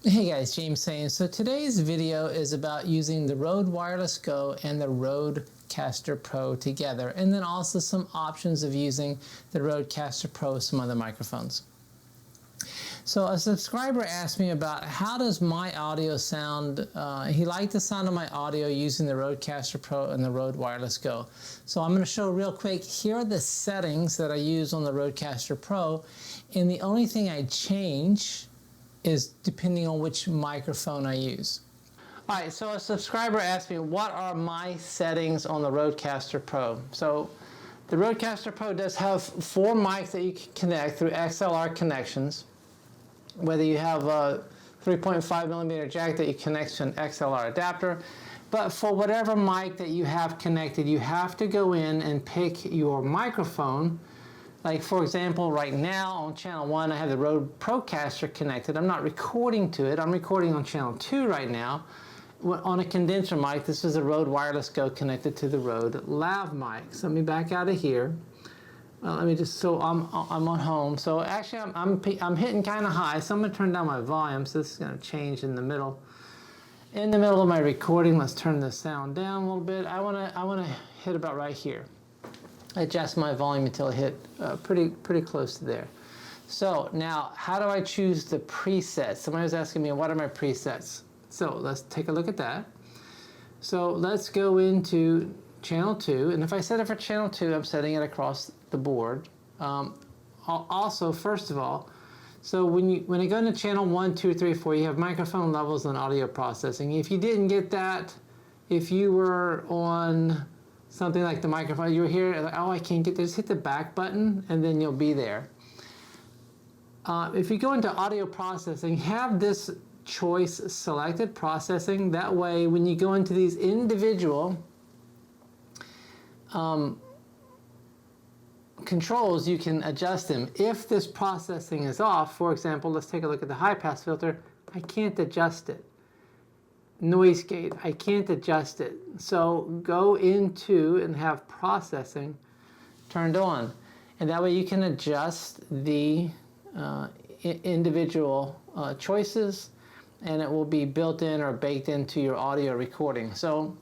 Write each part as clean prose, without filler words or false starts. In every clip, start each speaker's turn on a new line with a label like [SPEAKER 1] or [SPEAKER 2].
[SPEAKER 1] Hey guys, James saying. So today's video is about using the Rode Wireless Go and the Rodecaster Pro together, and then also some options of using the Rodecaster Pro with some other microphones. So a subscriber asked me about how does my audio sound. He liked the sound of my audio using the Rodecaster Pro and the Rode Wireless Go. So I'm going to show real quick. Here are the settings that I use on the Rodecaster Pro, and the only thing I change is depending on which microphone I use. All right, so a subscriber asked me, what are my settings on the Rodecaster Pro? So the Rodecaster Pro does have 4 mics that you can connect through XLR connections. Whether you have a 3.5mm jack that you connect to an XLR adapter, but for whatever mic that you have connected, you have to go in and pick your microphone. Like for example, right now on channel 1, I have the Rode Procaster connected. I'm not recording to it. I'm recording on channel 2 right now on a condenser mic. This is a Rode Wireless Go connected to the Rode Lav Mics. Let me back out of here. Let me just, so I'm on home. So actually I'm hitting kind of high. So I'm going to turn down my volume. So this is going to change in the middle. In the middle of my recording, let's turn the sound down a little bit. I want to hit about right here. Adjust my volume until I hit pretty close to there. So now, how do I choose the presets? Somebody was asking me, what are my presets? So let's take a look at that. So let's go into channel 2, and if I set it for channel 2, I'm setting it across the board. Also, first of all, so when I go into channel 1, 2, 3, 4, you have microphone levels and audio processing. If you didn't get that, if you were on something like the microphone, you were here, like, oh, I can't get there, just hit the back button and then you'll be there. If you go into audio processing, have this choice selected, processing. That way, when you go into these individual controls, you can adjust them. If this processing is off, for example, let's take a look at the high pass filter, I can't adjust it. Noise gate, I can't adjust it. So go into and have processing turned on. And that way you can adjust the individual choices, and it will be built in or baked into your audio recording. So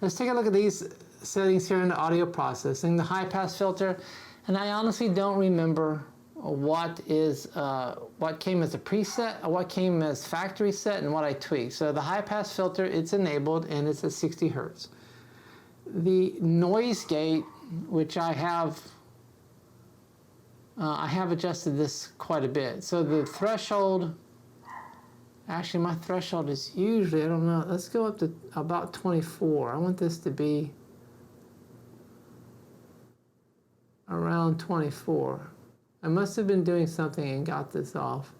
[SPEAKER 1] let's take a look at these settings here in the audio processing. The high pass filter, and I honestly don't remember what came as a preset, or what came as factory set, and what I tweaked. So the high pass filter, it's enabled and it's at 60 Hertz. The noise gate, which I have adjusted this quite a bit. So the threshold, actually my threshold is usually, I don't know, let's go up to about 24. I want this to be around 24. I must have been doing something and got this off.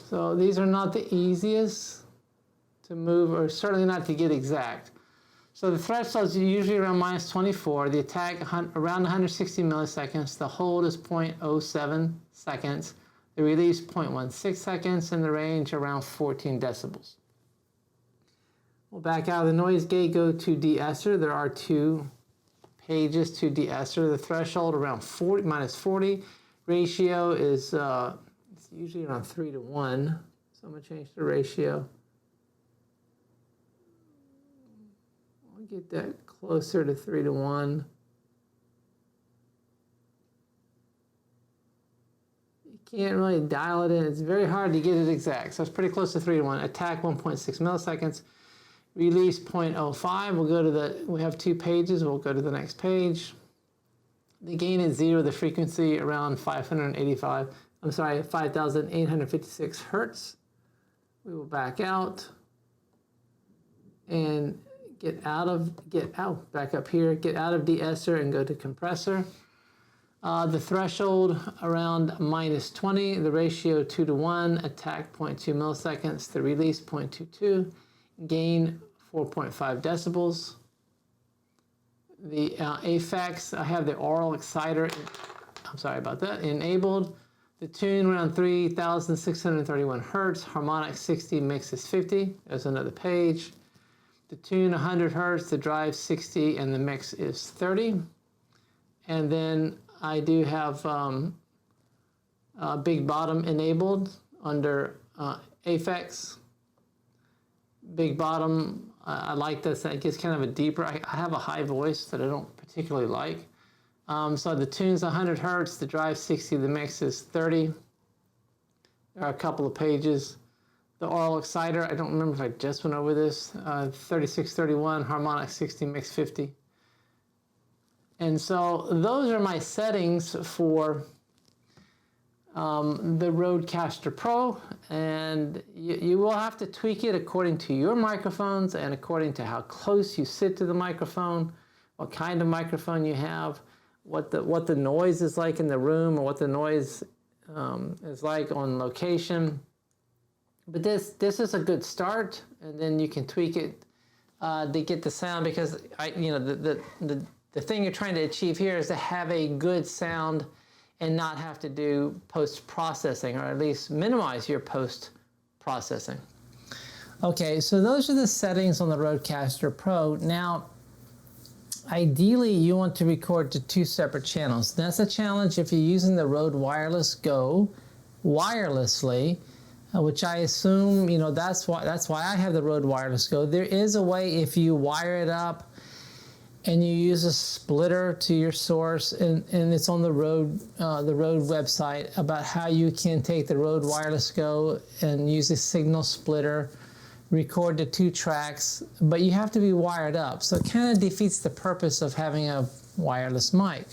[SPEAKER 1] So these are not the easiest to move, or certainly not to get exact. So the threshold is usually around -24, the attack around 160 milliseconds, the hold is 0.07 seconds, the release 0.16 seconds, and the range around 14 decibels. We'll back out of the noise gate, go to de-esser. There are 2 pages to de-esser. The threshold around -40. Ratio is it's usually around 3 to 1. So I'm going to change the ratio. I'll get that closer to 3 to 1. You can't really dial it in. It's very hard to get it exact. So it's pretty close to 3 to 1. Attack 1.6 milliseconds. Release 0.05. We'll go to we have 2 pages. We'll go to the next page. The gain is 0. The frequency around 5,856 Hertz. We will back out and back up here, get out of de-esser and go to compressor. The threshold around -20. The ratio 2 to 1. Attack 0.2 milliseconds. The release 0.22. Gain 4.5 decibels. The AFX, I have the aural exciter, I'm sorry about that, enabled. The tune around 3,631 Hertz, harmonic 60, mix is 50. There's another page. The tune 100 Hertz, the drive 60, and the mix is 30. And then I do have big bottom enabled under Aphex, big bottom. I like this. It gets kind of a deeper. I have a high voice that I don't particularly like. So the tune's 100 hertz, the drive 60, the mix is 30. There are a couple of pages. The oral exciter, I don't remember if I just went over this, 3631, harmonic 60, mix 50. And so those are my settings for the Rodecaster Pro, and you will have to tweak it according to your microphones and according to how close you sit to the microphone, what kind of microphone you have, what the noise is like in the room, or what the noise is like on location. But this is a good start, and then you can tweak it to get the sound, because the thing you're trying to achieve here is to have a good sound and not have to do post-processing, or at least minimize your post-processing. Okay, so those are the settings on the Rodecaster Pro. Now, ideally, you want to record to 2 separate channels. That's a challenge if you're using the Rode Wireless Go wirelessly, which I assume, that's why I have the Rode Wireless Go. There is a way, if you wire it up and you use a splitter to your source, and it's on the Rode website, about how you can take the Rode Wireless Go and use a signal splitter, record to 2 tracks, but you have to be wired up. So it kind of defeats the purpose of having a wireless mic.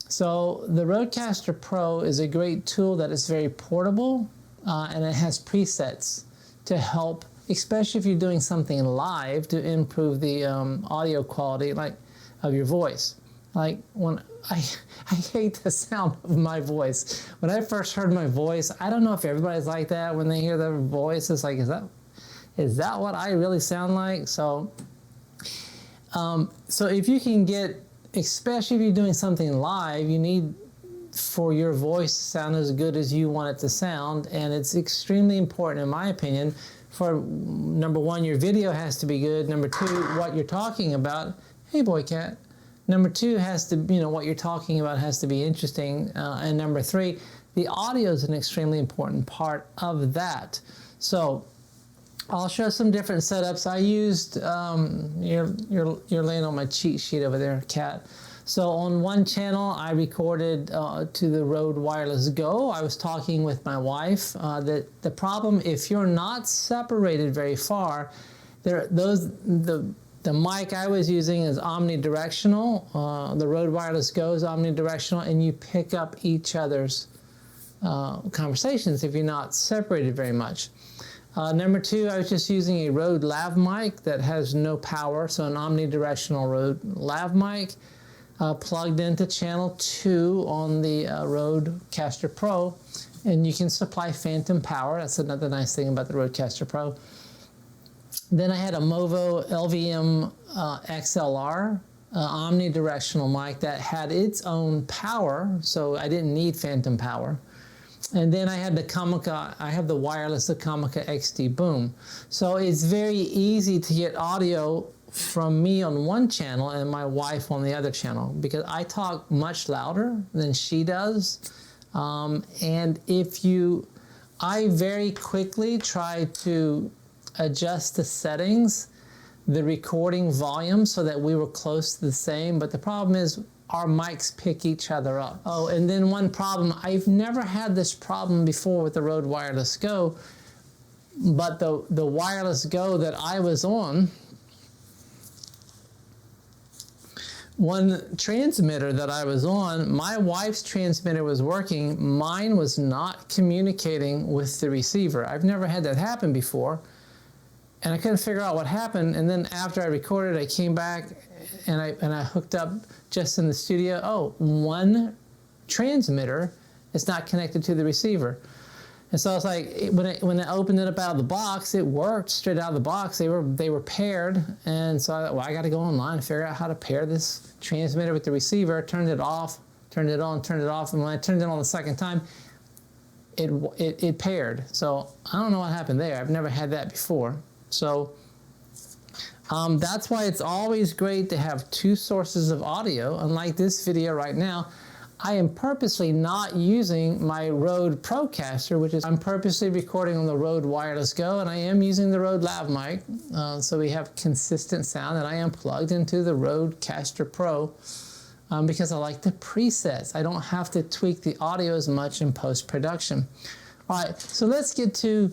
[SPEAKER 1] So the Rodecaster Pro is a great tool that is very portable, and it has presets to help, especially if you're doing something live, to improve the audio quality of your voice. Like when I hate the sound of my voice. When I first heard my voice, I don't know if everybody's like that when they hear their voice. It's like, is that what I really sound like? So if you can get, especially if you're doing something live, you need for your voice to sound as good as you want it to sound, and it's extremely important, in my opinion, for number 1, your video has to be good. Number 2, what you're talking about. Hey, boy cat. Number 2 has to, what you're talking about has to be interesting. And number 3, the audio is an extremely important part of that. So I'll show some different setups. I used, you're laying on my cheat sheet over there, cat. So on one channel, I recorded to the Rode Wireless Go. I was talking with my wife. The problem, if you're not separated very far, the mic I was using is omnidirectional. The Rode Wireless Go is omnidirectional, and you pick up each other's conversations if you're not separated very much. Number 2, I was just using a Rode Lav mic that has no power, so an omnidirectional Rode Lav mic. Plugged into channel 2 on the Rodecaster Pro, and you can supply phantom power. That's another nice thing about the Rodecaster Pro. Then I had a Movo LVM XLR omnidirectional mic that had its own power, so I didn't need phantom power. And then I had the Comica, I have the wireless, the Comica X-D Boom. So it's very easy to get audio from me on one channel and my wife on the other channel, because I talk much louder than she does. And I very quickly try to adjust the settings, the recording volume, so that we were close to the same, but the problem is our mics pick each other up. Oh, and then one problem, I've never had this problem before with the Rode Wireless Go, but the Wireless Go that I was on, one transmitter that I was on, my wife's transmitter was working, mine was not communicating with the receiver. I've never had that happen before, and I couldn't figure out what happened. And then after I recorded, I came back and I hooked up just in the studio. Oh, one transmitter is not connected to the receiver. And so I was like, when I opened it up out of the box, it worked straight out of the box. They were paired, and so I thought, well, I got to go online and figure out how to pair this transmitter with the receiver. Turned it off, turned it on, turned it off, and when I turned it on the second time, it paired. So I don't know what happened there. I've never had that before. So that's why it's always great to have 2 sources of audio. Unlike this video right now, I am purposely not using my Rode Procaster, which is, I'm purposely recording on the Rode Wireless Go, and I am using the Rode Lav mic, so we have consistent sound, and I am plugged into the Rodecaster Pro because I like the presets. I don't have to tweak the audio as much in post-production. All right, so let's get to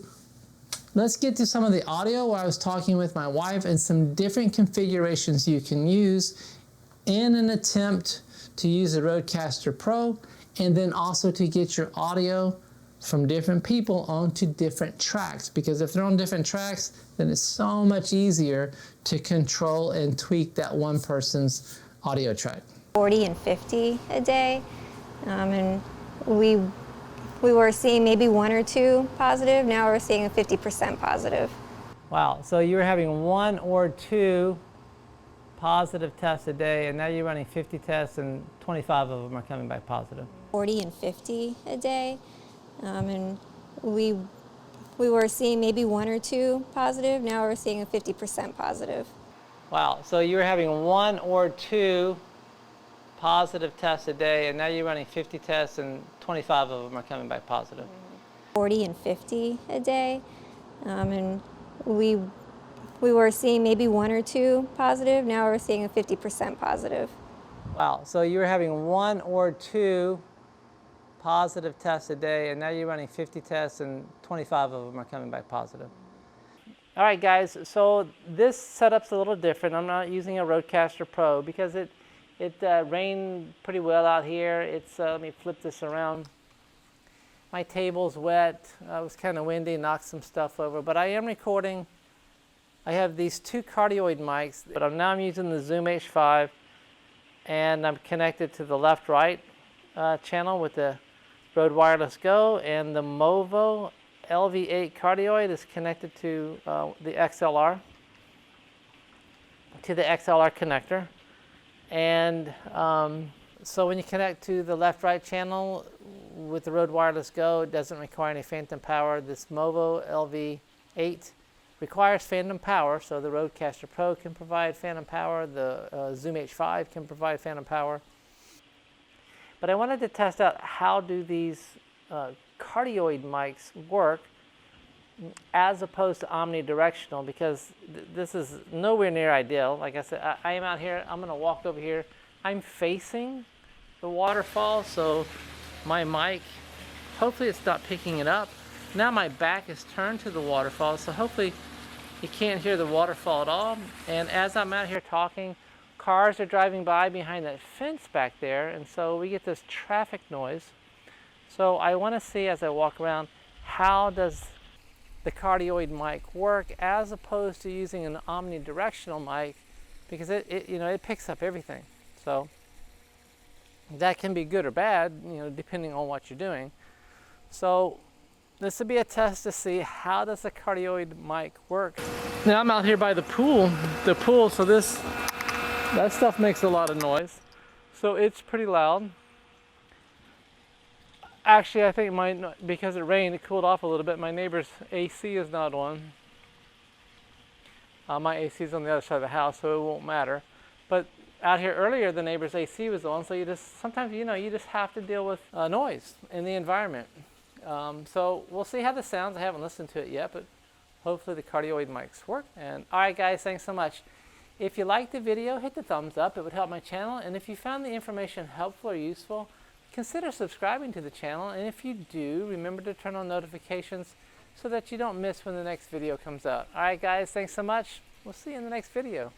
[SPEAKER 1] some of the audio where I was talking with my wife and some different configurations you can use in an attempt to use the Rodecaster Pro, and then also to get your audio from different people onto different tracks, because if they're on different tracks, then it's so much easier to control and tweak that one person's audio track.
[SPEAKER 2] 40 and 50 a day, and we were seeing maybe 1 or 2 positive. Now we're seeing a 50% positive.
[SPEAKER 3] Wow, so you were having 1 or 2 positive tests a day, and now you're running 50 tests and 25 of them are coming back positive.
[SPEAKER 2] 40 and 50 a day, and we were seeing maybe 1 or 2 positive. Now we're seeing a 50% positive.
[SPEAKER 3] Wow, so you were having 1 or 2 positive tests a day, and now you're running 50 tests and 25 of them are coming back positive.
[SPEAKER 2] 40 and 50 a day, and we were seeing maybe 1 or 2 positive. Now we're seeing a 50% positive.
[SPEAKER 3] Wow, so you were having 1 or 2 positive tests a day, and now you're running 50 tests and 25 of them are coming back positive. All right, guys, so this setup's a little different. I'm not using a Rodecaster Pro because it rained pretty well out here. Let me flip this around. My table's wet. It was kind of windy, knocked some stuff over, but I am recording. I have these 2 Cardioid mics, but I'm using the Zoom H5, and I'm connected to the left-right channel with the Rode Wireless Go, and the Movo LV8 Cardioid is connected to the XLR connector. And so when you connect to the left-right channel with the Rode Wireless Go, it doesn't require any phantom power. This Movo LV8 requires phantom power, so the Rodecaster Pro can provide phantom power, the Zoom H5 can provide phantom power. But I wanted to test out how do these Cardioid mics work as opposed to omnidirectional, because this is nowhere near ideal. Like I said, I am out here, I'm going to walk over here. I'm facing the waterfall, so my mic, hopefully it's not picking it up. Now my back is turned to the waterfall, so hopefully you can't hear the waterfall at all. And as I'm out here talking, cars are driving by behind that fence back there, and so we get this traffic noise. So I want to see, as I walk around, how does the Cardioid mic work as opposed to using an omnidirectional mic, because it picks up everything. So that can be good or bad, depending on what you're doing. So this would be a test to see how does the Cardioid mic work. Now I'm out here by the pool, so that stuff makes a lot of noise. So it's pretty loud. Actually, I think because it rained, it cooled off a little bit. My neighbor's AC is not on. My AC is on the other side of the house, so it won't matter. But out here earlier, the neighbor's AC was on, so sometimes you just have to deal with noise in the environment. So we'll see how this sounds. I haven't listened to it yet, but hopefully the Cardioid mics work. And all right, guys, thanks so much. If you liked the video, hit the thumbs up. It would help my channel. And if you found the information helpful or useful, consider subscribing to the channel. And if you do, remember to turn on notifications so that you don't miss when the next video comes out. All right, guys, thanks so much. We'll see you in the next video.